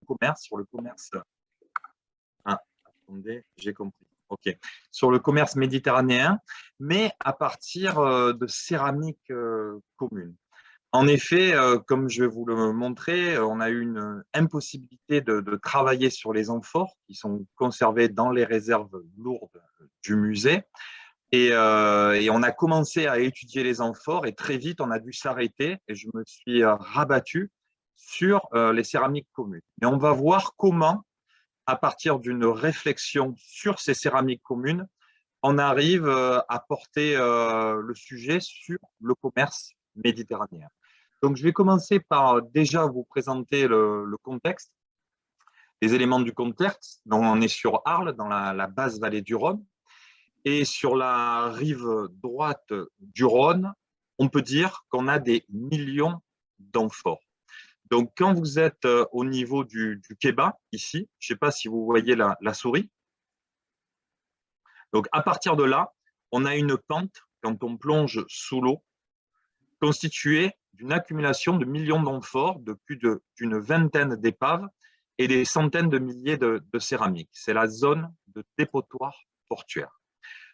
commerce, sur le commerce. Ah, attendez, j'ai compris. OK. Sur le commerce méditerranéen, mais à partir de céramiques communes. En effet, comme je vais vous le montrer, on a eu une impossibilité de travailler sur les amphores qui sont conservés dans les réserves lourdes du musée. Et on a commencé à étudier les amphores et très vite, on a dû s'arrêter et je me suis rabattu sur les céramiques communes. Et on va voir comment, à partir d'une réflexion sur ces céramiques communes, on arrive à porter le sujet sur le commerce méditerranéen. Donc, je vais commencer par déjà vous présenter le contexte, les éléments du contexte. Donc, on est sur Arles, dans la basse vallée du Rhône. Et sur la rive droite du Rhône, on peut dire qu'on a des millions d'amphores. Donc, quand vous êtes au niveau du quai bas, ici, je ne sais pas si vous voyez la souris. Donc, à partir de là, on a une pente, quand on plonge sous l'eau, constituée d'une accumulation de millions d'amphores, de plus d'une vingtaine d'épaves et des centaines de milliers de céramiques. C'est la zone de dépotoir portuaire.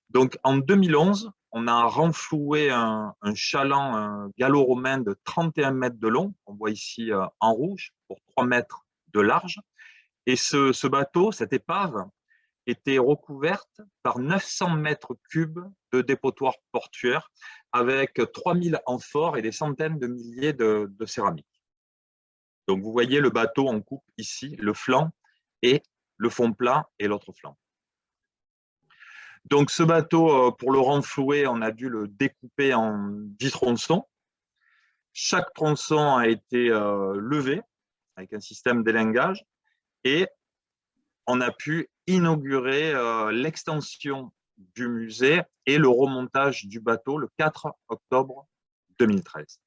Donc, en 2011, on a renfloué un chaland gallo-romain de 31 mètres de long, on voit ici en rouge, pour 3 mètres de large. Et ce bateau, cette épave, était recouverte par 900 mètres cubes de dépotoir portuaire avec 3000 amphores et des centaines de milliers de céramiques. Donc, vous voyez le bateau en coupe ici, le flanc et le fond plat et l'autre flanc. Donc, ce bateau, pour le renflouer, on a dû le découper en 10 tronçons. Chaque tronçon a été levé avec un système d'élingage et on a pu inaugurer l'extension du musée et le remontage du bateau le 4 octobre 2013.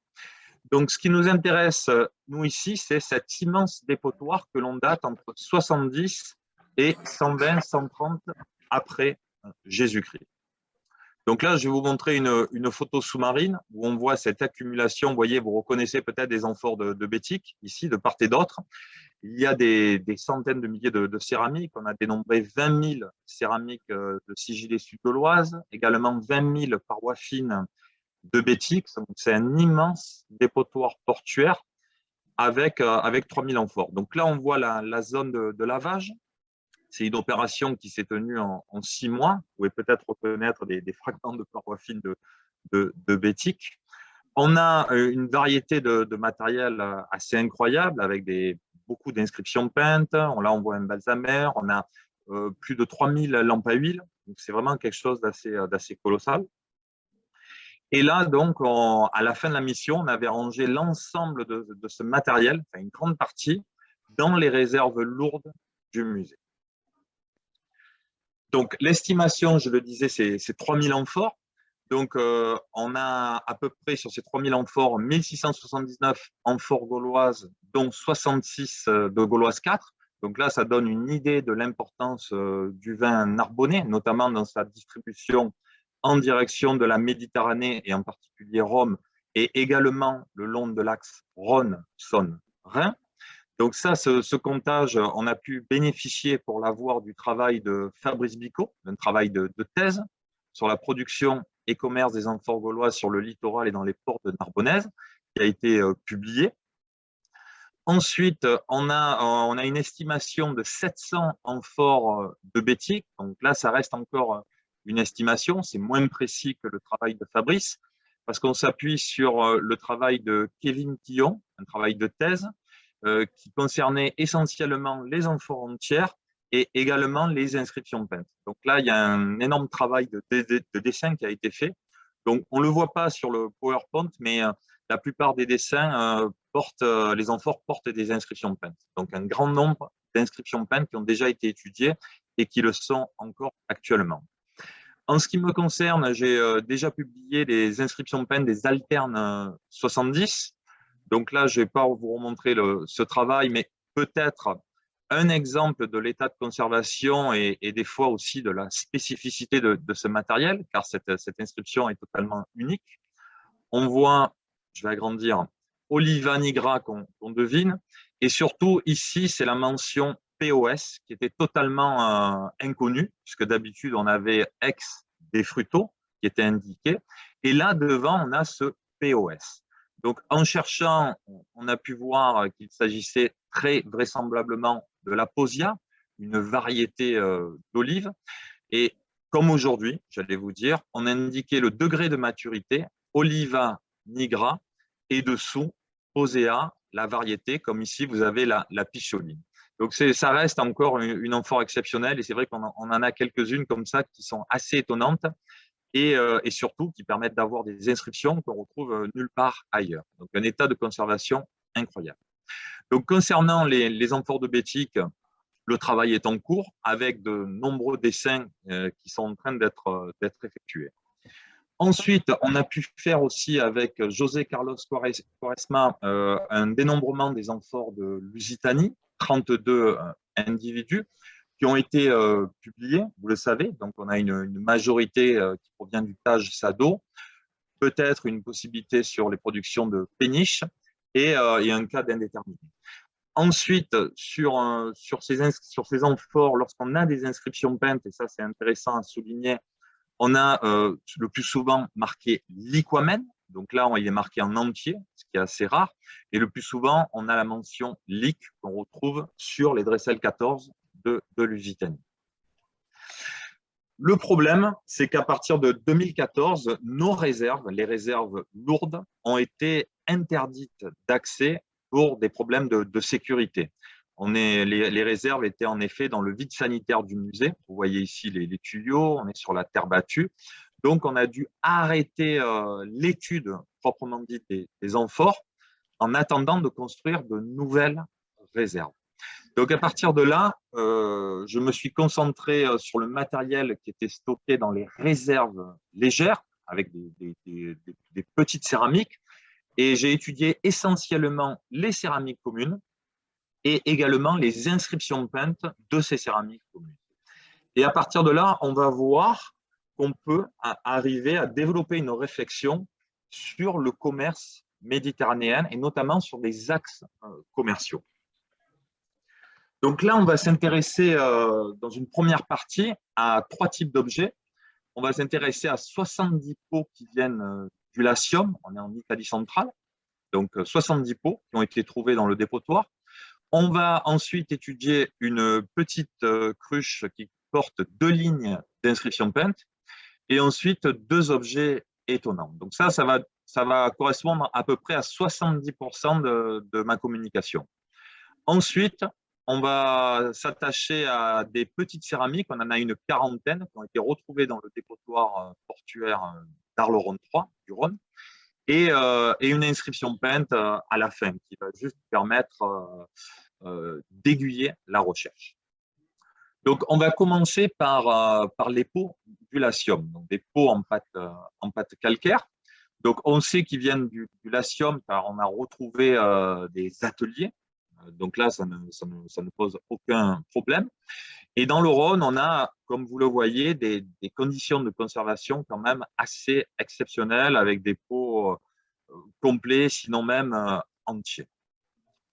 Donc, ce qui nous intéresse, nous, ici, c'est cet immense dépotoir que l'on date entre 70 et 120, 130 après Jésus-Christ. Donc là, je vais vous montrer une photo sous-marine où on voit cette accumulation. Vous voyez, vous reconnaissez peut-être des amphores de bétique, ici, de part et d'autre. Il y a des centaines de milliers de céramiques. On a dénombré 20 000 céramiques de sigillée sud-gauloise, également 20 000 parois fines de bétique. C'est un immense dépotoir portuaire avec 3000 amphores. Donc là, on voit la zone de lavage. C'est une opération qui s'est tenue en 6 mois. Vous pouvez peut-être reconnaître des fragments de parois fines de bétique. On a une variété de matériel assez incroyable avec beaucoup d'inscriptions peintes. Là, on voit un balsamère. On a plus de 3000 lampes à huile. Donc, c'est vraiment quelque chose d'assez colossal. Et là, donc, à la fin de la mission, on avait rangé l'ensemble de ce matériel, enfin une grande partie, dans les réserves lourdes du musée. Donc, l'estimation, je le disais, c'est 3000 amphores. Donc, on a à peu près sur ces 3000 amphores, 1679 amphores gauloises, dont 66 de gauloise 4. Donc là, ça donne une idée de l'importance du vin narbonnais, notamment dans sa distribution en direction de la Méditerranée et en particulier Rome, et également le long de l'axe Rhône-Saône-Rhin. Donc ça, ce comptage, on a pu bénéficier pour l'avoir du travail de Fabrice Bicot, un travail de thèse sur la production et commerce des amphores gauloises sur le littoral et dans les ports de Narbonnaise, qui a été publié. Ensuite, on a une estimation de 700 amphores de bétique. Donc là, ça reste encore une estimation, c'est moins précis que le travail de Fabrice, parce qu'on s'appuie sur le travail de Kevin Tillon, un travail de thèse, qui concernait essentiellement les amphores entières et également les inscriptions peintes. Donc là, il y a un énorme travail de dessin qui a été fait. Donc, on ne le voit pas sur le PowerPoint, mais la plupart des dessins les amphores portent des inscriptions peintes. Donc, un grand nombre d'inscriptions peintes qui ont déjà été étudiées et qui le sont encore actuellement. En ce qui me concerne, j'ai déjà publié les inscriptions peintes des alternes 70. Donc là, je ne vais pas vous remontrer ce travail, mais peut-être un exemple de l'état de conservation et des fois aussi de la spécificité de ce matériel, car cette inscription est totalement unique. On voit, je vais agrandir, Oliva nigra qu'on devine, Et surtout, ici, c'est la mention POS qui était totalement inconnue, puisque d'habitude, on avait ex des fruteaux qui était indiqué. Et là, devant, on a ce POS. Donc, en cherchant, on a pu voir qu'il s'agissait très vraisemblablement de la Posia, une variété d'olive. Et comme aujourd'hui, j'allais vous dire, on a indiqué le degré de maturité, Oliva nigra, et dessous, Posea, la variété, comme ici, vous avez la picholine. Donc, ça reste encore une amphore exceptionnelle, et c'est vrai qu'on en a quelques-unes comme ça qui sont assez étonnantes, et surtout qui permettent d'avoir des inscriptions qu'on retrouve nulle part ailleurs. Donc, un état de conservation incroyable. Donc, concernant les amphores de Bétique, le travail est en cours avec de nombreux dessins qui sont en train d'être effectués. Ensuite, on a pu faire aussi avec José Carlos Quaresma un dénombrement des amphores de Lusitanie, 32 individus qui ont été publiés, vous le savez. Donc, on a une majorité qui provient du Tage Sado, peut-être une possibilité sur les productions de péniche et un cas d'indéterminé. Ensuite, sur ces amphores, lorsqu'on a des inscriptions peintes, et ça c'est intéressant à souligner, on a le plus souvent marqué liquamen, donc là il est marqué en entier, ce qui est assez rare, et le plus souvent on a la mention lic qu'on retrouve sur les Dressel 14 de Lusitanie. Le problème, c'est qu'à partir de 2014, nos réserves, les réserves lourdes, ont été interdites d'accès pour des problèmes de sécurité. Les réserves étaient en effet dans le vide sanitaire du musée. Vous voyez ici les tuyaux, on est sur la terre battue. Donc, on a dû arrêter l'étude proprement dite des amphores en attendant de construire de nouvelles réserves. Donc, à partir de là, je me suis concentré sur le matériel qui était stocké dans les réserves légères, avec des petites céramiques, et j'ai étudié essentiellement les céramiques communes et également les inscriptions peintes de ces céramiques communes. Et à partir de là, on va voir qu'on peut arriver à développer une réflexion sur le commerce méditerranéen et notamment sur des axes commerciaux. Donc là, on va s'intéresser dans une première partie à 3 types d'objets. On va s'intéresser à 70 pots qui viennent du Latium, on est en Italie centrale, donc 70 pots qui ont été trouvés dans le dépotoir. On va ensuite étudier une petite cruche qui porte 2 lignes d'inscription peinte et ensuite 2 objets étonnants. Donc ça va correspondre à peu près à 70% de ma communication. Ensuite, on va s'attacher à des petites céramiques. On en a une quarantaine qui ont été retrouvées dans le dépotoir portuaire d'Arleron 3, du Rhône, et une inscription peinte à la fin qui va juste permettre d'aiguiller la recherche. Donc, on va commencer par les pots du Latium, donc des pots en pâte calcaire. Donc, on sait qu'ils viennent du Latium car on a retrouvé des ateliers. Donc là, ça ne pose aucun problème. Et dans le Rhône, on a, comme vous le voyez, des conditions de conservation quand même assez exceptionnelles avec des pots complets, sinon même entiers.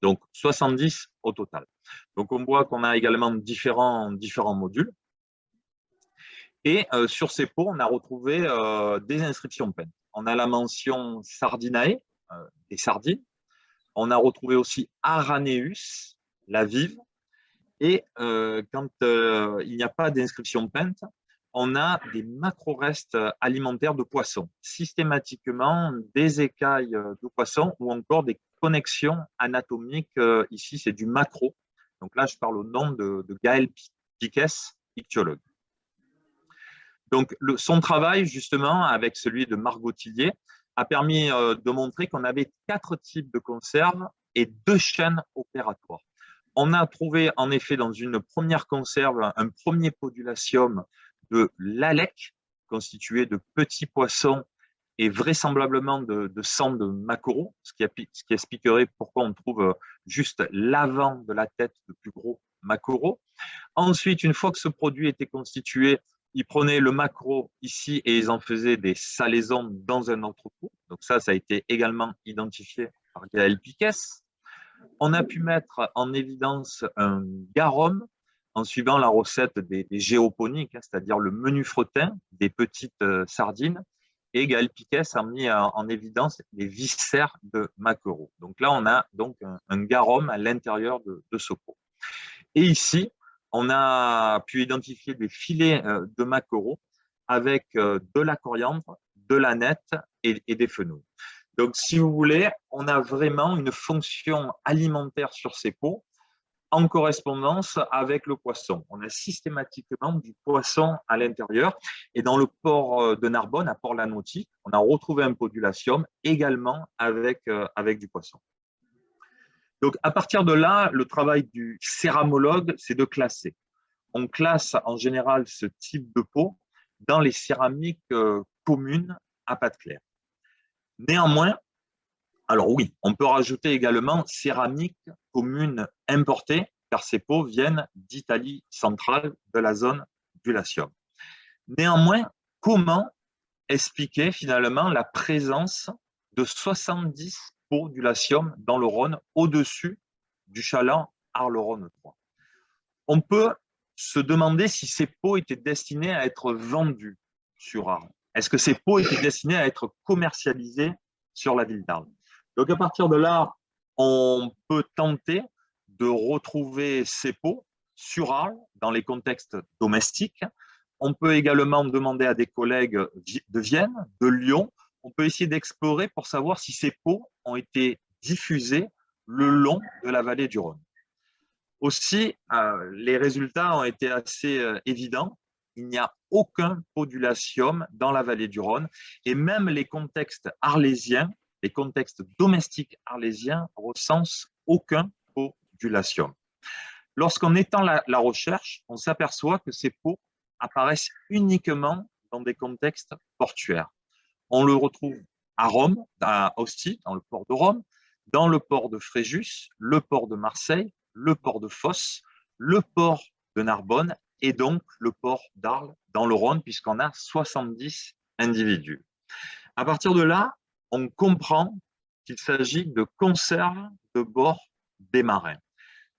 Donc 70 au total. Donc on voit qu'on a également différents modules. Et sur ces pots, on a retrouvé des inscriptions peintes. On a la mention Sardinae, des sardines. On a retrouvé aussi Araneus, la vive. Et quand il n'y a pas d'inscription peinte, on a des macro-restes alimentaires de poissons, systématiquement des écailles de poissons ou encore des connexions anatomiques. Ici, c'est du macro. Donc là, je parle au nom de Gaël Piquet, ichtyologue. Donc, son travail, justement, avec celui de Margot Tillier, a permis de montrer qu'on avait 4 types de conserves et 2 chaînes opératoires. On a trouvé, en effet, dans une première conserve, un premier podulatium de lalec, constitué de petits poissons et vraisemblablement de sang de maquereau, ce qui expliquerait pourquoi on trouve juste l'avant de la tête de plus gros maquereau. Ensuite, une fois que ce produit était constitué, ils prenaient le maquereau ici et ils en faisaient des salaisons dans un autre pot. Donc ça a été également identifié par Gaël Piquet. On a pu mettre en évidence un garum en suivant la recette des géoponiques, hein, c'est-à-dire le menu fretin des petites sardines. Et Gaël Piquet a mis en évidence les viscères de maquereau. Donc là, on a donc un garum à l'intérieur de ce pot. Et ici, on a pu identifier des filets de maquereau avec de la coriandre, de l'aneth et des fenouils. Donc, si vous voulez, on a vraiment une fonction alimentaire sur ces pots en correspondance avec le poisson. On a systématiquement du poisson à l'intérieur. Et dans le port de Narbonne, à Port-la-Nautique, on a retrouvé un pot d'ulacium également avec du poisson. Donc, à partir de là, le travail du céramologue, c'est de classer. On classe en général ce type de pot dans les céramiques communes à pâte claire. Néanmoins, alors oui, on peut rajouter également céramique commune importée, car ces pots viennent d'Italie centrale, de la zone du Latium. Néanmoins, comment expliquer finalement la présence de 70 pots du Latium dans le Rhône au-dessus du chaland Arles-Rhône 3? On peut se demander si ces pots étaient destinés à être vendus sur Arles. Est-ce que ces pots étaient destinés à être commercialisés sur la ville d'Arles? Donc, à partir de là, on peut tenter de retrouver ces pots sur Arles dans les contextes domestiques. On peut également demander à des collègues de Vienne, de Lyon. On peut essayer d'explorer pour savoir si ces pots ont été diffusés le long de la vallée du Rhône. Aussi, les résultats ont été assez évidents. Il n'y a aucun pot d'ulacium dans la vallée du Rhône et même les contextes arlésiens, les contextes domestiques arlésiens recensent aucun pot d'ulacium. Lorsqu'on étend la recherche, on s'aperçoit que ces pots apparaissent uniquement dans des contextes portuaires. On le retrouve à Rome, à Ostie, dans le port de Rome, dans le port de Fréjus, le port de Marseille, le port de Fos, le port de Narbonne et donc le port d'Arles dans le Rhône, puisqu'on a 70 individus. À partir de là, on comprend qu'il s'agit de conserves de bord des marins.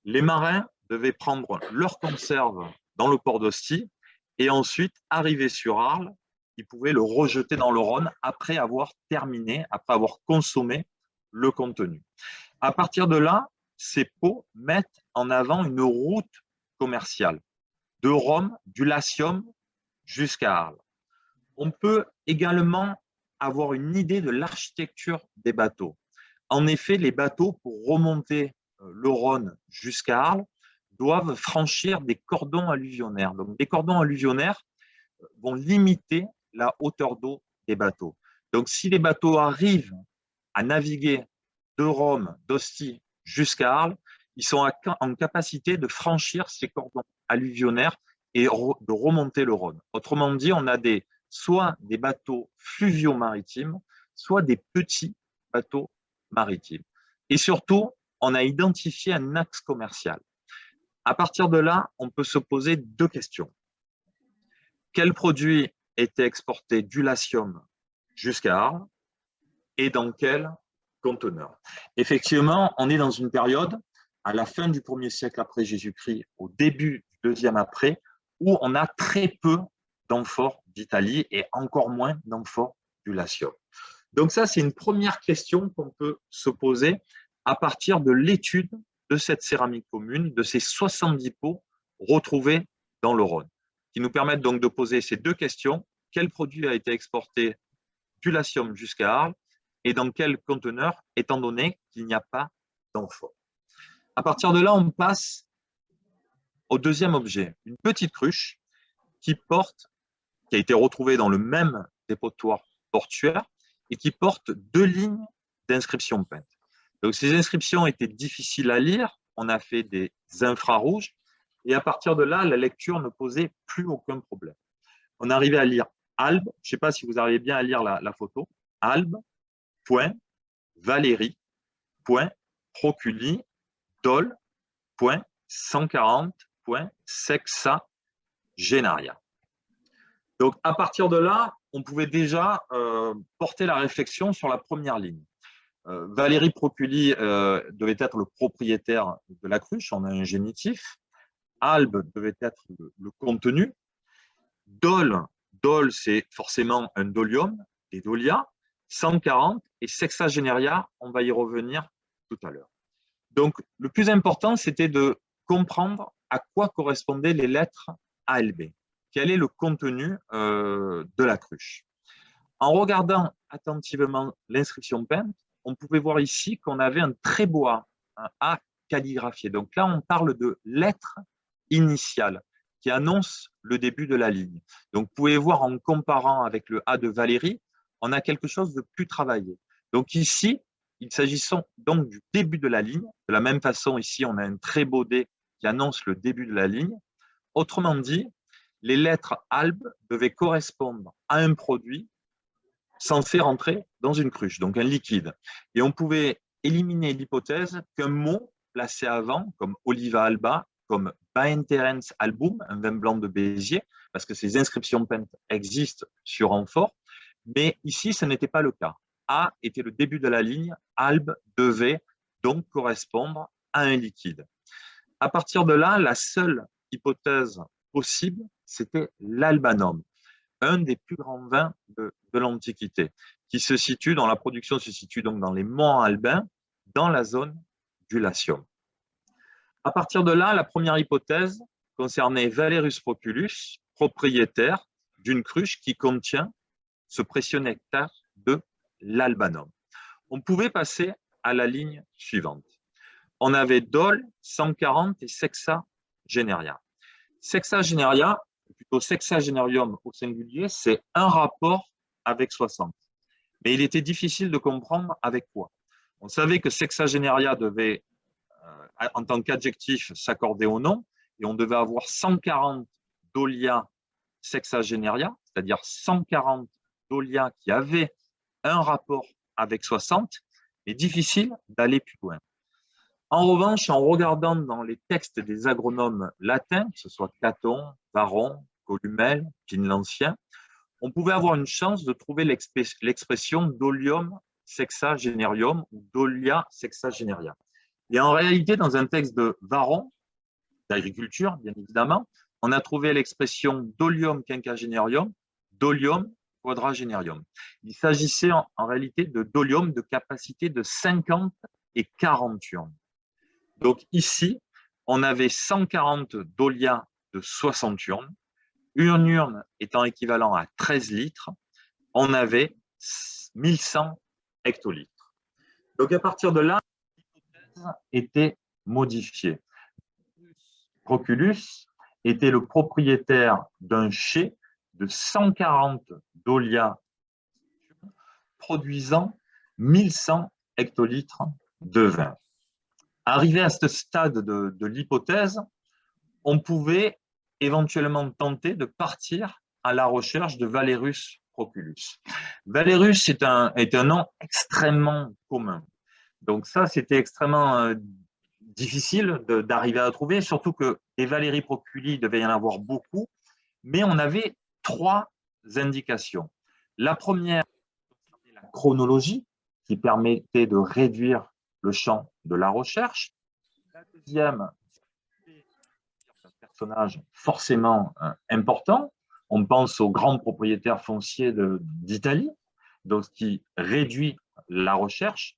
Les marins devaient prendre leurs conserves dans le port d'Ostie et ensuite arriver sur Arles. Ils pouvaient le rejeter dans le Rhône après avoir terminé, après avoir consommé le contenu. À partir de là, ces pots mettent en avant une route commerciale de Rome, du Latium jusqu'à Arles. On peut également avoir une idée de l'architecture des bateaux. En effet, les bateaux, pour remonter le Rhône jusqu'à Arles, doivent franchir des cordons alluvionnaires. Donc, des cordons alluvionnaires vont limiter la hauteur d'eau des bateaux. Donc, si les bateaux arrivent à naviguer de Rome, d'Ostie jusqu'à Arles, ils sont en capacité de franchir ces cordons alluvionnaires et de remonter le Rhône. Autrement dit, on a soit des bateaux fluvio-maritimes, soit des petits bateaux maritimes. Et surtout, on a identifié un axe commercial. À partir de là, on peut se poser deux questions. Quels produits étaient exportés du Latium jusqu'à Arles et dans quel conteneur? Effectivement, on est dans une période, à la fin du 1er siècle après Jésus-Christ, au début du 2e après, où on a très peu d'amphores d'Italie et encore moins d'amphores du Latium. Donc ça, c'est une première question qu'on peut se poser à partir de l'étude de cette céramique commune, de ces 70 pots retrouvés dans le Rhône, qui nous permettent donc de poser ces deux questions. Quel produit a été exporté du Latium jusqu'à Arles et dans quel conteneur, étant donné qu'il n'y a pas d'amphore? À partir de là, on passe au deuxième objet, une petite cruche qui a été retrouvée dans le même dépotoir portuaire et qui porte 2 lignes d'inscriptions peintes. Donc, ces inscriptions étaient difficiles à lire, on a fait des infrarouges, et à partir de là, la lecture ne posait plus aucun problème. On arrivait à lire Albe, je ne sais pas si vous arrivez bien à lire la photo, Albe, point, Valérie, point, Proculi, Dol, point, 140, point, Sexa, Genaria. Donc, à partir de là, on pouvait déjà porter la réflexion sur la première ligne. Valéry Proculi devait être le propriétaire de la cruche, on a un génitif. Albe devait être le contenu. Dol, c'est forcément un dolium, des dolias, 140, et sexagénaria, on va y revenir tout à l'heure. Donc, le plus important, c'était de comprendre à quoi correspondaient les lettres A et B. Quel est le contenu de la cruche. En regardant attentivement l'inscription peinte, on pouvait voir ici qu'on avait un très beau A, un A calligraphié. Donc là, on parle de lettres initiales qui annoncent le début de la ligne. Donc, vous pouvez voir en comparant avec le A de Valéry, on a quelque chose de plus travaillé. Donc ici, il s'agit donc du début de la ligne. De la même façon, ici, on a un très beau D qui annonce le début de la ligne. Autrement dit, les lettres ALB devaient correspondre à un produit censé rentrer dans une cruche, donc un liquide. Et on pouvait éliminer l'hypothèse qu'un mot placé avant, comme Oliva alba, comme Baenterens album, un vin blanc de Béziers, parce que ces inscriptions peintes existent sur amphore, mais ici, ce n'était pas le cas. A était le début de la ligne, albe devait donc correspondre à un liquide. À partir de là, la seule hypothèse possible, c'était l'albanum, un des plus grands vins de l'Antiquité, qui se situe, dont la production se situe donc dans les monts albains, dans la zone du Latium. À partir de là, la première hypothèse concernait Valerius Proculus, propriétaire d'une cruche qui contient ce précieux nectar de l'albanum. On pouvait passer à la ligne suivante. On avait Dol, 140 et Sexagénaria. Sexagénaria, plutôt Sexagenarium au singulier, c'est un rapport avec 60. Mais il était difficile de comprendre avec quoi. On savait que Sexagénaria devait, en tant qu'adjectif, s'accorder au nom, et on devait avoir 140 dolia sexagénaria, c'est-à-dire 140 dolia qui avaient un rapport avec 60, mais difficile d'aller plus loin. En revanche, en regardant dans les textes des agronomes latins, que ce soit Caton, Varron, Columel, Pline l'Ancien, on pouvait avoir une chance de trouver l'expression dolium sexagenarium ou dolia sexagenaria. Et en réalité, dans un texte de Varron, d'agriculture, bien évidemment, on a trouvé l'expression dolium quinquagénarium, dolium quadragénarium. Il s'agissait en réalité de dolium de capacité de 50 et 40 urnes. Donc ici, on avait 140 dolia de 60 urnes, une urne étant équivalent à 13 litres, on avait 1100 hectolitres. Donc à partir de là, l'hypothèse était modifiée. Proculus était le propriétaire d'un chai de 140 dolia produisant 1100 hectolitres de vin. Arrivé à ce stade de l'hypothèse, on pouvait éventuellement tenter de partir à la recherche de Valerius Proculus. Valerius est un nom extrêmement commun. Donc ça, c'était extrêmement difficile d'arriver à trouver, surtout que les Valéry Proculi, il devait y en avoir beaucoup, mais on avait 3 indications. La première, c'était la chronologie, qui permettait de réduire le champ de la recherche. La deuxième, c'était un personnage forcément important. On pense aux grands propriétaires fonciers d'Italie, donc ce qui réduit la recherche.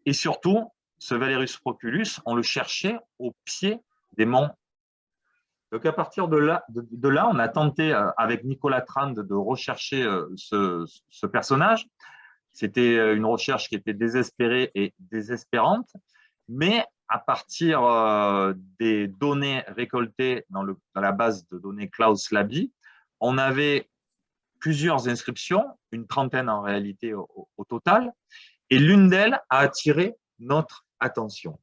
Et surtout, ce Valerius Proculus, on le cherchait au pied des monts. Donc à partir de là, on a tenté avec Nicolas Trand de rechercher ce personnage. C'était une recherche qui était désespérée et désespérante, mais à partir des données récoltées dans la base de données Klaus Laby, on avait plusieurs inscriptions, une trentaine en réalité au total, et l'une d'elles a attiré notre attention.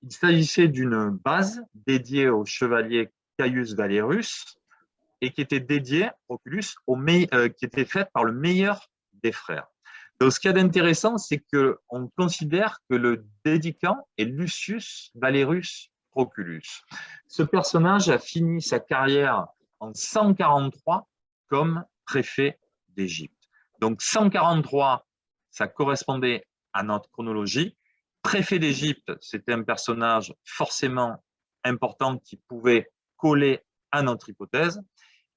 Il s'agissait d'une base dédiée au chevalier Caius Valerius et qui était dédiée, Proculus, qui était faite par le meilleur des frères. Donc, ce qu'il y a d'intéressant, c'est qu'on considère que le dédicant est Lucius Valerius Proculus. Ce personnage a fini sa carrière en 143 comme préfet d'Égypte. Donc 143, ça correspondait à notre chronologie. Préfet d'Égypte, c'était un personnage forcément important qui pouvait coller à notre hypothèse.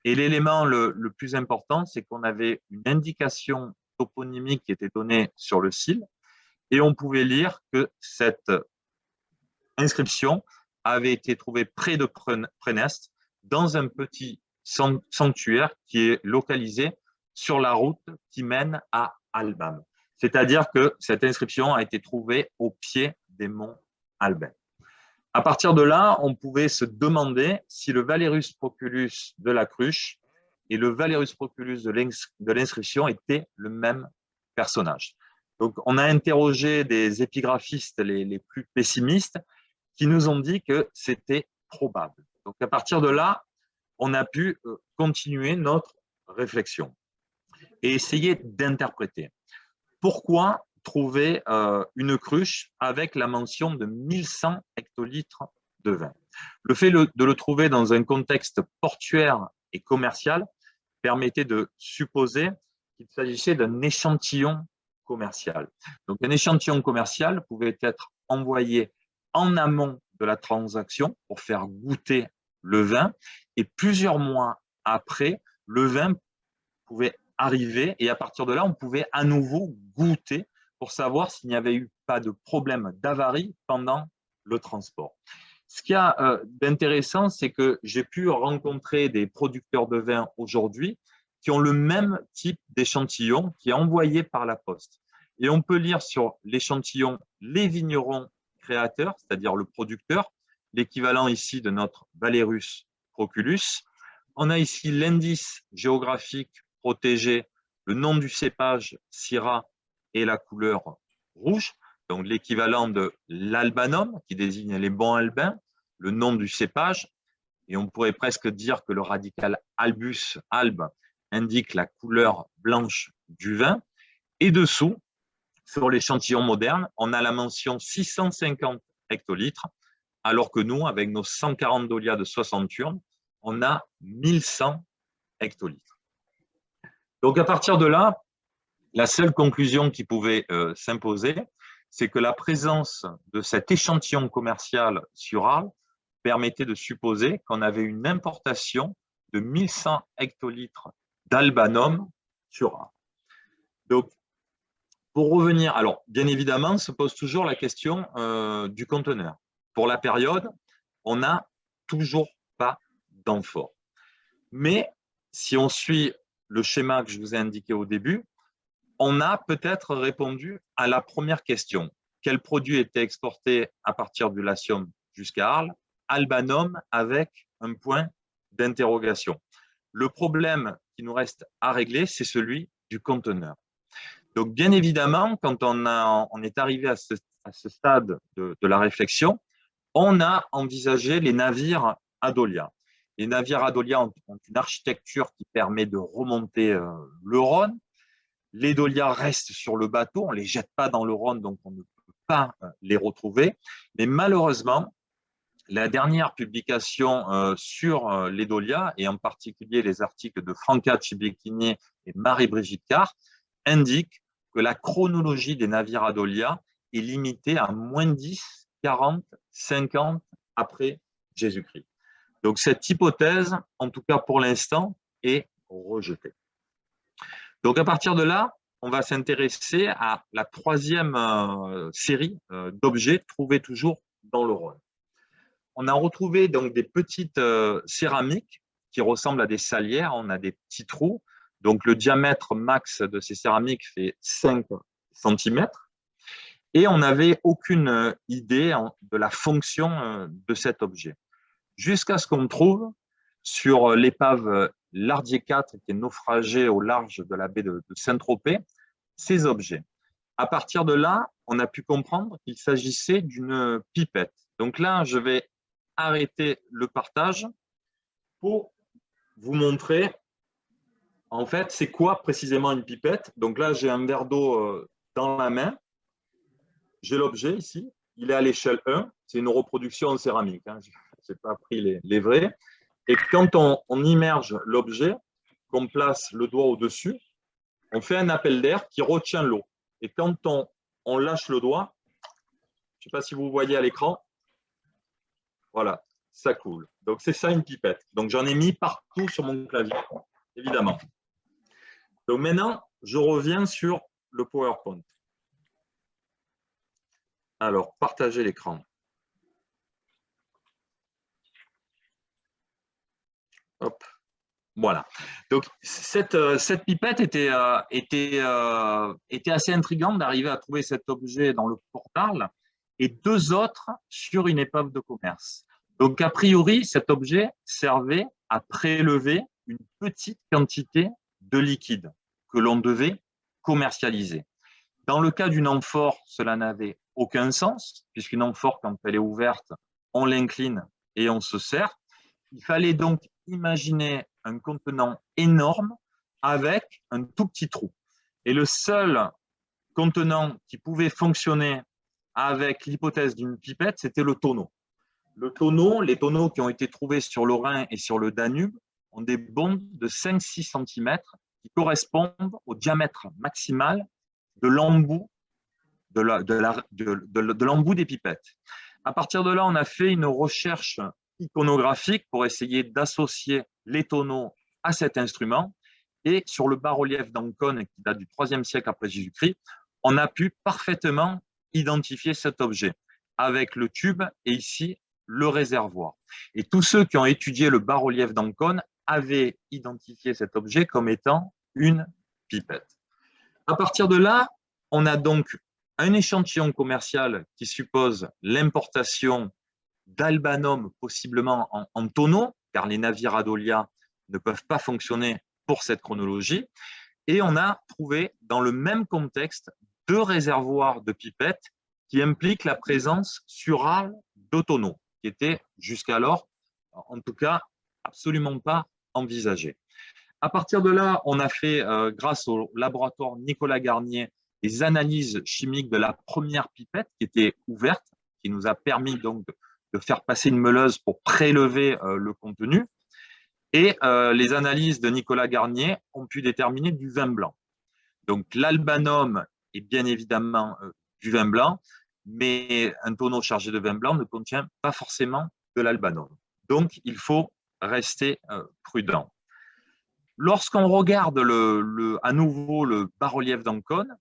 Et l'élément le plus important, c'est qu'on avait une indication toponymique qui était donnée sur le cil et on pouvait lire que cette inscription avait été trouvée près de Préneste, dans un petit sanctuaire qui est localisé sur la route qui mène à Albane. C'est-à-dire que cette inscription a été trouvée au pied des monts Alban. À partir de là, on pouvait se demander si le Valerius Proculus de la cruche et le Valerius Proculus de l'inscription étaient le même personnage. Donc, on a interrogé des épigraphistes les plus pessimistes qui nous ont dit que c'était probable. Donc, à partir de là, on a pu continuer notre réflexion et essayer d'interpréter. Pourquoi trouver une cruche avec la mention de 1100 hectolitres de vin? Le fait de le trouver dans un contexte portuaire et commercial permettait de supposer qu'il s'agissait d'un échantillon commercial. Donc, un échantillon commercial pouvait être envoyé en amont de la transaction pour faire goûter le vin et plusieurs mois après, le vin pouvait arriver et à partir de là, on pouvait à nouveau goûter pour savoir s'il n'y avait eu pas de problème d'avarie pendant le transport. Ce qu'il y a d'intéressant, c'est que j'ai pu rencontrer des producteurs de vin aujourd'hui qui ont le même type d'échantillon qui est envoyé par la poste. Et on peut lire sur l'échantillon les vignerons créateurs, c'est-à-dire le producteur, l'équivalent ici de notre Valerius Proculus. On a ici l'indice géographique protégé, le nom du cépage, Syrah, et la couleur rouge, donc l'équivalent de l'albanum, qui désigne les bons albins, le nom du cépage, et on pourrait presque dire que le radical albus, albe, indique la couleur blanche du vin. Et dessous, sur l'échantillon moderne, on a la mention 650 hectolitres, alors que nous, avec nos 140 dolias de 60 urnes, on a 1100 hectolitres. Donc, à partir de là, la seule conclusion qui pouvait s'imposer, c'est que la présence de cet échantillon commercial sur Arles permettait de supposer qu'on avait une importation de 1100 hectolitres d'albanum sur Arles. Donc, pour revenir, alors, bien évidemment, se pose toujours la question du conteneur. Pour la période, on n'a toujours pas d'amphore. Mais si on suit le schéma que je vous ai indiqué au début, on a peut-être répondu à la première question. Quel produit était exporté à partir du Latium jusqu'à Arles? Albanum avec un point d'interrogation. Le problème qui nous reste à régler, c'est celui du conteneur. Donc, bien évidemment, quand on est arrivé à ce stade de la réflexion, on a envisagé les navires Adolia. Les navires Adolia ont une architecture qui permet de remonter le Rhône. Les dolias restent sur le bateau, on ne les jette pas dans le Rhône, donc on ne peut pas les retrouver. Mais malheureusement, la dernière publication sur les dolias, et en particulier les articles de Franca Cibicchini et Marie-Brigitte Carr, indiquent que la chronologie des navires Adolia est limitée à moins 10, 40, 50 après Jésus-Christ. Donc cette hypothèse, en tout cas pour l'instant, est rejetée. Donc à partir de là, on va s'intéresser à la troisième série d'objets trouvés toujours dans le Rhône. On a retrouvé donc des petites céramiques qui ressemblent à des salières. On a des petits trous. Donc le diamètre max de ces céramiques fait 5 cm. Et on n'avait aucune idée de la fonction de cet objet. Jusqu'à ce qu'on trouve sur l'épave Lardier 4 qui est naufragée au large de la baie de Saint-Tropez, ces objets. À partir de là, on a pu comprendre qu'il s'agissait d'une pipette. Donc là, je vais arrêter le partage pour vous montrer, en fait, c'est quoi précisément une pipette. Donc là, j'ai un verre d'eau dans la main. J'ai l'objet ici. Il est à l'échelle 1. C'est une reproduction en céramique. Hein. Je n'ai pas pris les vrais. Et quand on immerge l'objet, qu'on place le doigt au-dessus, on fait un appel d'air qui retient l'eau. Et quand on on lâche le doigt. Je ne sais pas si vous voyez à l'écran. Voilà, ça coule. Donc, c'est ça une pipette. Donc, j'en ai mis partout sur mon clavier, évidemment. Donc, maintenant, je reviens sur le PowerPoint. Alors, partager l'écran. Hop. Voilà. Donc, cette pipette était assez intrigante d'arriver à trouver cet objet dans le portal et deux autres sur une épave de commerce. Donc, a priori, cet objet servait à prélever une petite quantité de liquide que l'on devait commercialiser. Dans le cas d'une amphore, cela n'avait aucun sens, puisqu'une amphore, quand elle est ouverte, on l'incline et on se sert. Il fallait donc imaginer un contenant énorme avec un tout petit trou. Et le seul contenant qui pouvait fonctionner avec l'hypothèse d'une pipette, c'était le tonneau. Le tonneau, les tonneaux qui ont été trouvés sur le Rhin et sur le Danube ont des bondes de 5-6 cm qui correspondent au diamètre maximal de l'embout de l'embout des pipettes. À partir de là, on a fait une recherche iconographique pour essayer d'associer les tonneaux à cet instrument. Et sur le bas-relief d'Ancône, qui date du IIIe siècle après Jésus-Christ, on a pu parfaitement identifier cet objet avec le tube et ici le réservoir. Et tous ceux qui ont étudié le bas-relief d'Ancône avaient identifié cet objet comme étant une pipette. À partir de là, on a donc un échantillon commercial qui suppose l'importation d'albanum, possiblement en tonneau, car les navires Adolia ne peuvent pas fonctionner pour cette chronologie. Et on a trouvé dans le même contexte deux réservoirs de pipettes qui impliquent la présence surale de tonneaux, qui était jusqu'alors, en tout cas, absolument pas envisagé. À partir de là, on a fait, grâce au laboratoire Nicolas Garnier, les analyses chimiques de la première pipette qui était ouverte, qui nous a permis donc de faire passer une meuleuse pour prélever le contenu. Et les analyses de Nicolas Garnier ont pu déterminer du vin blanc. Donc l'albanum est bien évidemment du vin blanc, mais un tonneau chargé de vin blanc ne contient pas forcément de l'albanum. Donc il faut rester prudent. Lorsqu'on regarde à nouveau le bas-relief d'Ancône,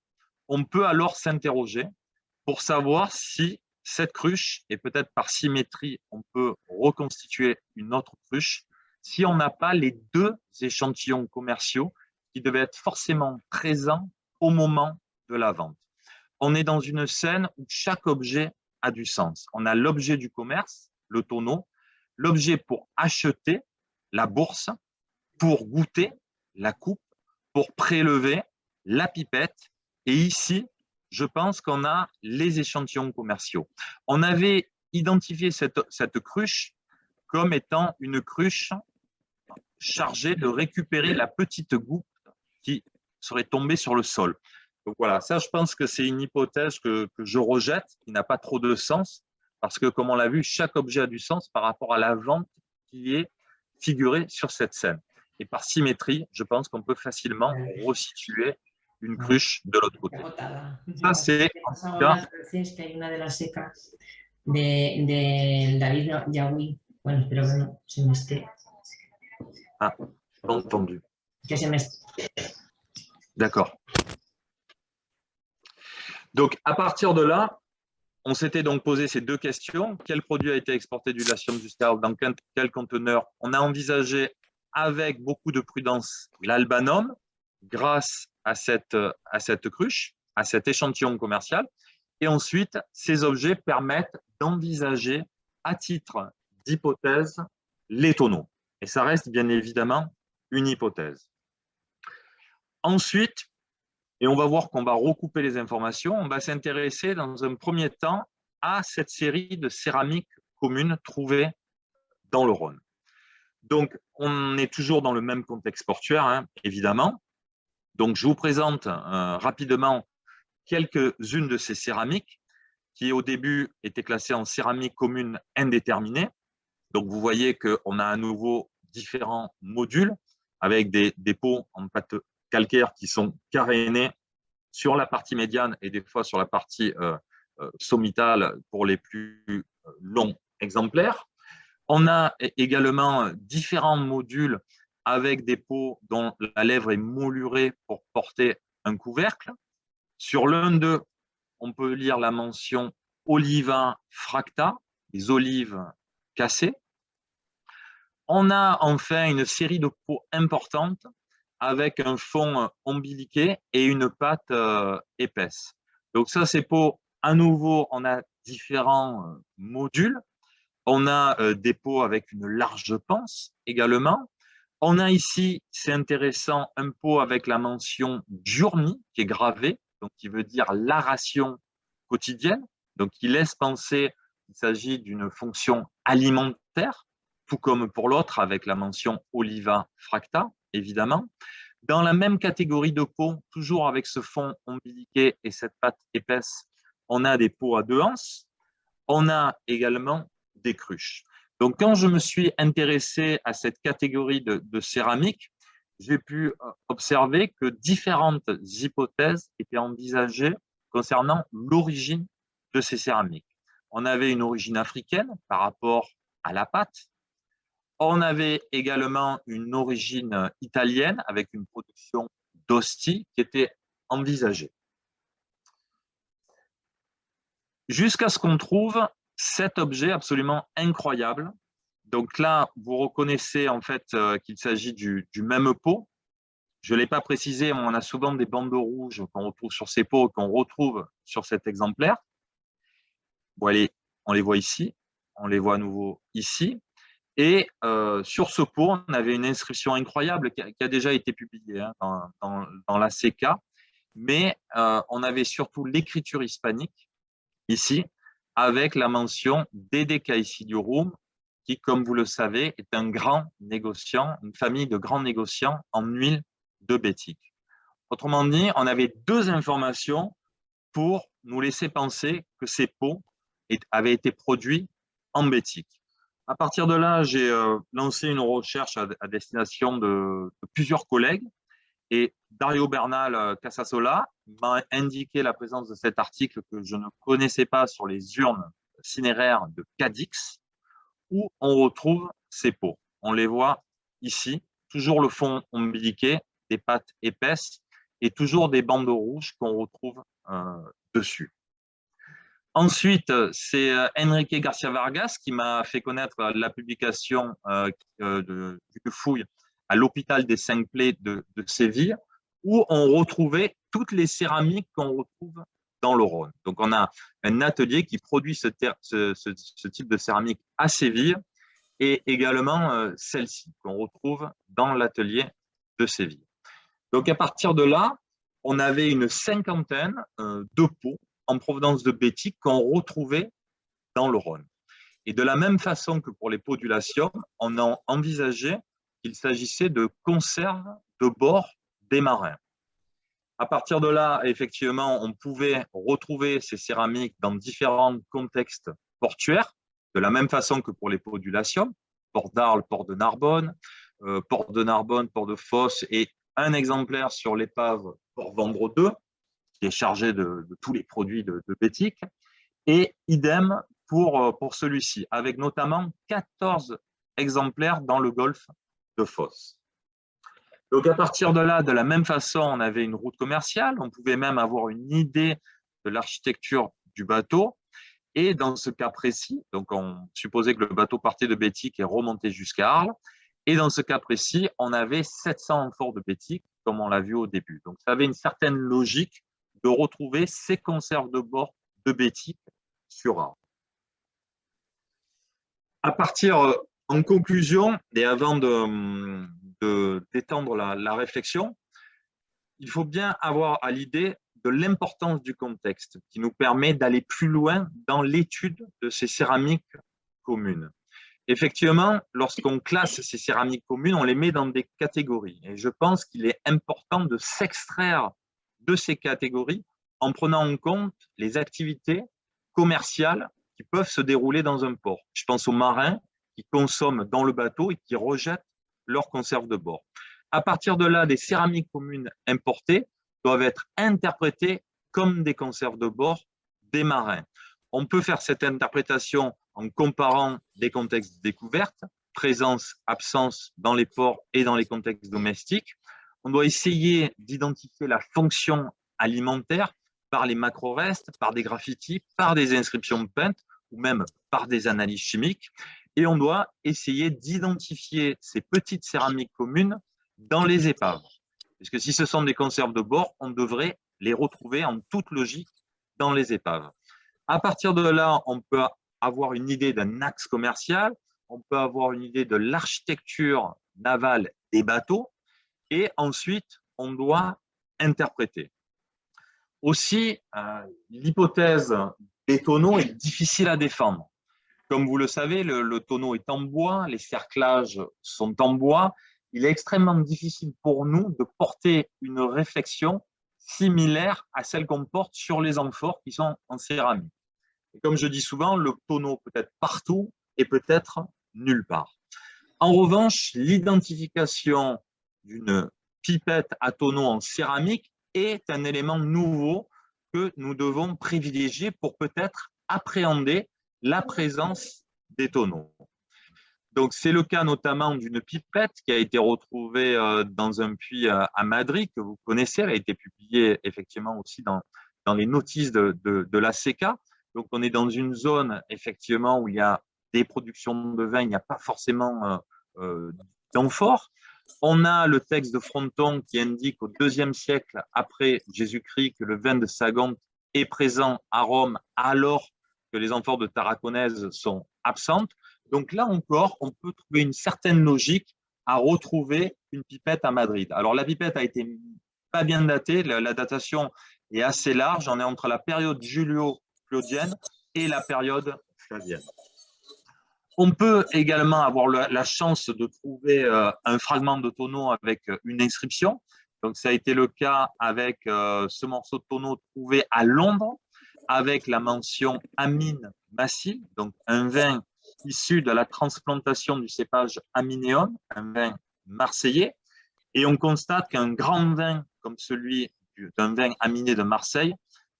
on peut alors s'interroger pour savoir si cette cruche, et peut-être par symétrie, on peut reconstituer une autre cruche, si on n'a pas les deux échantillons commerciaux qui devaient être forcément présents au moment de la vente. On est dans une scène où chaque objet a du sens. On a l'objet du commerce, le tonneau, l'objet pour acheter, la bourse, pour goûter, la coupe, pour prélever, la pipette. Et ici, je pense qu'on a les échantillons commerciaux. On avait identifié cette cruche comme étant une cruche chargée de récupérer la petite goutte qui serait tombée sur le sol. Donc voilà, ça je pense que c'est une hypothèse que je rejette, qui n'a pas trop de sens, parce que comme on l'a vu, chaque objet a du sens par rapport à la vente qui est figurée sur cette scène. Et par symétrie, je pense qu'on peut facilement resituer une cruche de l'autre côté. Ça, c'est en tout cas... de David Yaoui. Bueno, pero bueno, se me esté. Ah, entendu. Que se me... D'accord. Donc, à partir de là, on s'était donc posé ces deux questions. Quel produit a été exporté du Latium jusqu'à dans quel conteneur? On a envisagé avec beaucoup de prudence l'albanum grâce à cette cruche, à cet échantillon commercial. Et ensuite, ces objets permettent d'envisager à titre d'hypothèse les tonneaux. Et ça reste bien évidemment une hypothèse. Ensuite, et on va voir qu'on va recouper les informations, on va s'intéresser dans un premier temps à cette série de céramiques communes trouvées dans le Rhône. Donc, on est toujours dans le même contexte portuaire, hein, évidemment. Donc, je vous présente rapidement quelques-unes de ces céramiques qui, au début, étaient classées en céramique commune indéterminée. Donc, vous voyez qu'on a à nouveau différents modules avec des pots en pâte calcaire qui sont carénés sur la partie médiane et des fois sur la partie sommitale pour les plus longs exemplaires. On a également différents modules avec des pots dont la lèvre est moulurée pour porter un couvercle. Sur l'un d'eux, on peut lire la mention Oliva fracta, les olives cassées. On a enfin une série de pots importantes avec un fond ombiliqué et une pâte épaisse. Donc ça, c'est pots, à nouveau, on a différents modules. On a des pots avec une large panse également. On a ici, c'est intéressant, un pot avec la mention Giorni qui est gravée, donc qui veut dire la ration quotidienne, donc qui laisse penser qu'il s'agit d'une fonction alimentaire, tout comme pour l'autre avec la mention Oliva fracta, évidemment. Dans la même catégorie de pots, toujours avec ce fond ombiliqué et cette pâte épaisse, on a des pots à 2 anses. On a également des cruches. Donc, quand je me suis intéressé à cette catégorie de céramique, j'ai pu observer que différentes hypothèses étaient envisagées concernant l'origine de ces céramiques. On avait une origine africaine par rapport à la pâte. On avait également une origine italienne avec une production d'hosties qui était envisagée. Jusqu'à ce qu'on trouve cet objet absolument incroyable. Donc là, vous reconnaissez en fait qu'il s'agit du même pot. Je ne l'ai pas précisé, mais on a souvent des bandeaux rouges qu'on retrouve sur ces pots, qu'on retrouve sur cet exemplaire. Bon, allez, on les voit ici, on les voit à nouveau ici. Et sur ce pot, on avait une inscription incroyable qui a déjà été publiée dans la CK, mais on avait surtout l'écriture hispanique ici, avec la mention Dede Caeciliorum, qui, comme vous le savez, est un grand négociant, une famille de grands négociants en huile de Bétique. Autrement dit, on avait 2 informations pour nous laisser penser que ces pots avaient été produits en Bétique. À partir de là, j'ai lancé une recherche à destination de plusieurs collègues et Dario Bernal Casasola m'a indiqué la présence de cet article que je ne connaissais pas sur les urnes cinéraires de Cadix, où on retrouve ces pots. On les voit ici, toujours le fond ombiliqué, des pâtes épaisses et toujours des bandeaux rouges qu'on retrouve dessus. Ensuite, c'est Enrique Garcia Vargas qui m'a fait connaître la publication d'une fouille à l'hôpital des 5 Plaies de Séville, où on retrouvait toutes les céramiques qu'on retrouve dans le Rhône. Donc, on a un atelier qui produit ce type de céramique à Séville et également celle-ci qu'on retrouve dans l'atelier de Séville. Donc, à partir de là, on avait une 50aine de pots en provenance de Bétique qu'on retrouvait dans le Rhône. Et de la même façon que pour les podulations, on a envisagé qu'il s'agissait de conserves de bord des marins. À partir de là, effectivement, on pouvait retrouver ces céramiques dans différents contextes portuaires, de la même façon que pour les podulations, port d'Arles, port de Narbonne, port de Fos et un exemplaire sur l'épave port Vendres 2, qui est chargé de tous les produits de Bétique, et idem pour celui-ci, avec notamment 14 exemplaires dans le golfe de Fos. Donc à partir de là, de la même façon, on avait une route commerciale, on pouvait même avoir une idée de l'architecture du bateau, et dans ce cas précis, donc on supposait que le bateau partait de Bétique et remontait jusqu'à Arles, et dans ce cas précis, on avait 700 amphores de Bétique, comme on l'a vu au début. Donc ça avait une certaine logique de retrouver ces conserves de bord de Bétique sur Arles. À partir, en conclusion, et avant d'étendre la réflexion, il faut bien avoir à l'idée de l'importance du contexte qui nous permet d'aller plus loin dans l'étude de ces céramiques communes. Effectivement, lorsqu'on classe ces céramiques communes, on les met dans des catégories. Et je pense qu'il est important de s'extraire de ces catégories en prenant en compte les activités commerciales qui peuvent se dérouler dans un port. Je pense aux marins qui consomment dans le bateau et qui rejettent leurs conserves de bord. À partir de là, des céramiques communes importées doivent être interprétés comme des conserves de bord des marins. On peut faire cette interprétation en comparant des contextes de découverte, présence, absence dans les ports et dans les contextes domestiques. On doit essayer d'identifier la fonction alimentaire par les macro-restes, par des graffitis, par des inscriptions peintes ou même par des analyses chimiques. Et on doit essayer d'identifier ces petites céramiques communes dans les épaves. Parce que si ce sont des conserves de bord, on devrait les retrouver en toute logique dans les épaves. À partir de là, on peut avoir une idée d'un axe commercial, on peut avoir une idée de l'architecture navale des bateaux, et ensuite, on doit interpréter. Aussi, l'hypothèse des tonneaux est difficile à défendre. Comme vous le savez, le tonneau est en bois, les cerclages sont en bois. Il est extrêmement difficile pour nous de porter une réflexion similaire à celle qu'on porte sur les amphores qui sont en céramique. Et comme je dis souvent, le tonneau peut être partout et peut être nulle part. En revanche, l'identification d'une pipette à tonneau en céramique est un élément nouveau que nous devons privilégier pour peut-être appréhender la présence des tonneaux. Donc, c'est le cas notamment d'une pipette qui a été retrouvée dans un puits à Madrid, que vous connaissez. Elle a été publiée effectivement aussi dans les notices de l'ACK. Donc, on est dans une zone effectivement où il y a des productions de vin, il n'y a pas forcément d'amphore. On a le texte de Fronton qui indique au IIe siècle après Jésus-Christ que le vin de Sagonte est présent à Rome alors que les amphores de Tarraconèse sont absentes. Donc là encore, on peut trouver une certaine logique à retrouver une pipette à Madrid. Alors la pipette a été pas bien datée, la datation est assez large, on est entre la période julio-claudienne et la période flavienne. On peut également avoir la chance de trouver un fragment de tonneau avec une inscription. Donc, ça a été le cas avec ce morceau de tonneau trouvé à Londres, avec la mention Amine Massil, donc un vin issu de la transplantation du cépage Amineum, un vin marseillais. Et on constate qu'un grand vin comme celui d'un vin aminé de Marseille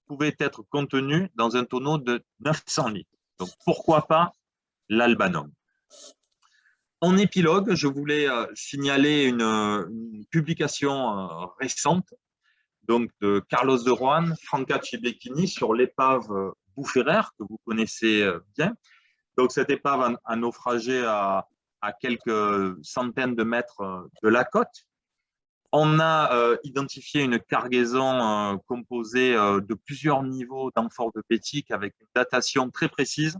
pouvait être contenu dans un tonneau de 900 litres. Donc, pourquoi pas l'Albanum. En épilogue, je voulais signaler une publication récente donc de Carlos de Rohan, Franca Cibecchini sur l'épave Boufférer, que vous connaissez bien. Donc, cette épave a naufragé à quelques centaines de mètres de la côte. On a identifié une cargaison composée de plusieurs niveaux d'amphores de pétique avec une datation très précise,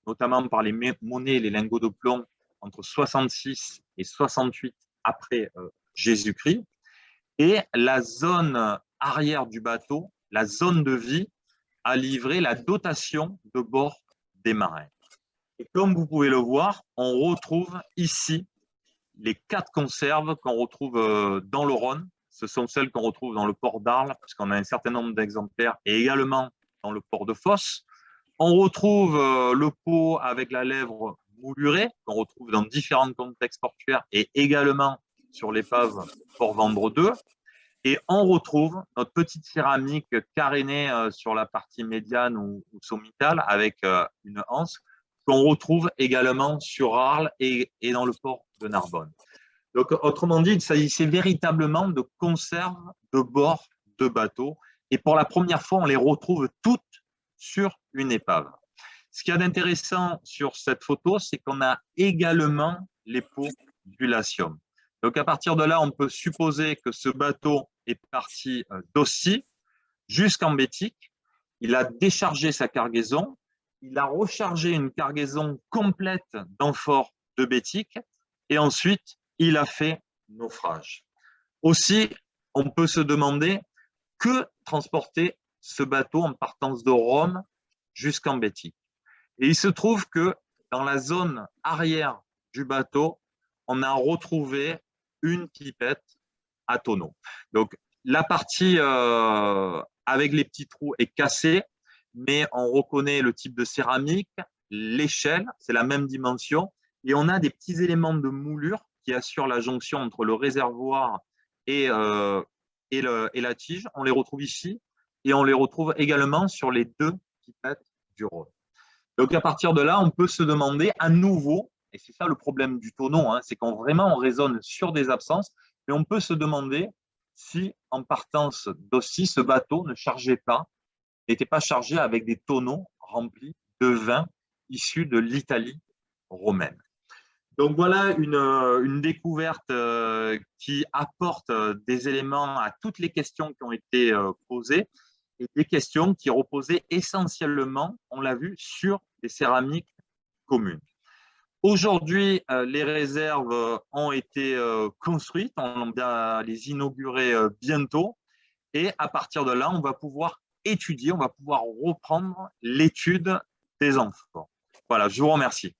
notamment par les monnaies et les lingots de plomb entre 66 et 68 après Jésus-Christ. Et la zone arrière du bateau, la zone de vie, a livré la dotation de bord des marins. Et comme vous pouvez le voir, on retrouve ici les 4 conserves qu'on retrouve dans le Rhône. Ce sont celles qu'on retrouve dans le port d'Arles, puisqu'on a un certain nombre d'exemplaires, et également dans le port de Fos. On retrouve le pot avec la lèvre moulurée, qu'on retrouve dans différents contextes portuaires et également sur l'épave Port-Vendre 2. Et on retrouve notre petite céramique carénée sur la partie médiane ou sommitale avec une anse, qu'on retrouve également sur Arles et dans le port de Narbonne. Donc, autrement dit, il s'agissait véritablement de conserves de bord de bateau. Et pour la première fois, on les retrouve toutes sur une épave. Ce qu'il y a d'intéressant sur cette photo, c'est qu'on a également les pots d'Ulatium. Donc, à partir de là, on peut supposer que ce bateau est parti d'Ossie jusqu'en Bétique. Il a déchargé sa cargaison. Il a rechargé une cargaison complète d'amphores de Bétique. Et ensuite, il a fait naufrage. Aussi, on peut se demander que transportait ce bateau en partance de Rome jusqu'en Bétique. Et il se trouve que dans la zone arrière du bateau, on a retrouvé une pipette à tonneau. Donc, la partie avec les petits trous est cassée, mais on reconnaît le type de céramique, l'échelle, c'est la même dimension, et on a des petits éléments de moulure qui assurent la jonction entre le réservoir et et la tige. On les retrouve ici et on les retrouve également sur les 2 pipettes du Rhône. Donc, à partir de là, on peut se demander à nouveau, et c'est ça le problème du tonneau, hein, c'est qu'on vraiment on raisonne sur des absences, mais on peut se demander si, en partance d'Ostie, ce bateau ne chargeait pas, n'était pas chargé avec des tonneaux remplis de vin issus de l'Italie romaine. Donc voilà une découverte qui apporte des éléments à toutes les questions qui ont été posées et des questions qui reposaient essentiellement, on l'a vu, sur des céramiques communes. Aujourd'hui, les réserves ont été construites, on va les inaugurer bientôt et à partir de là, on va pouvoir étudier, on va pouvoir reprendre l'étude des amphores. Voilà, je vous remercie.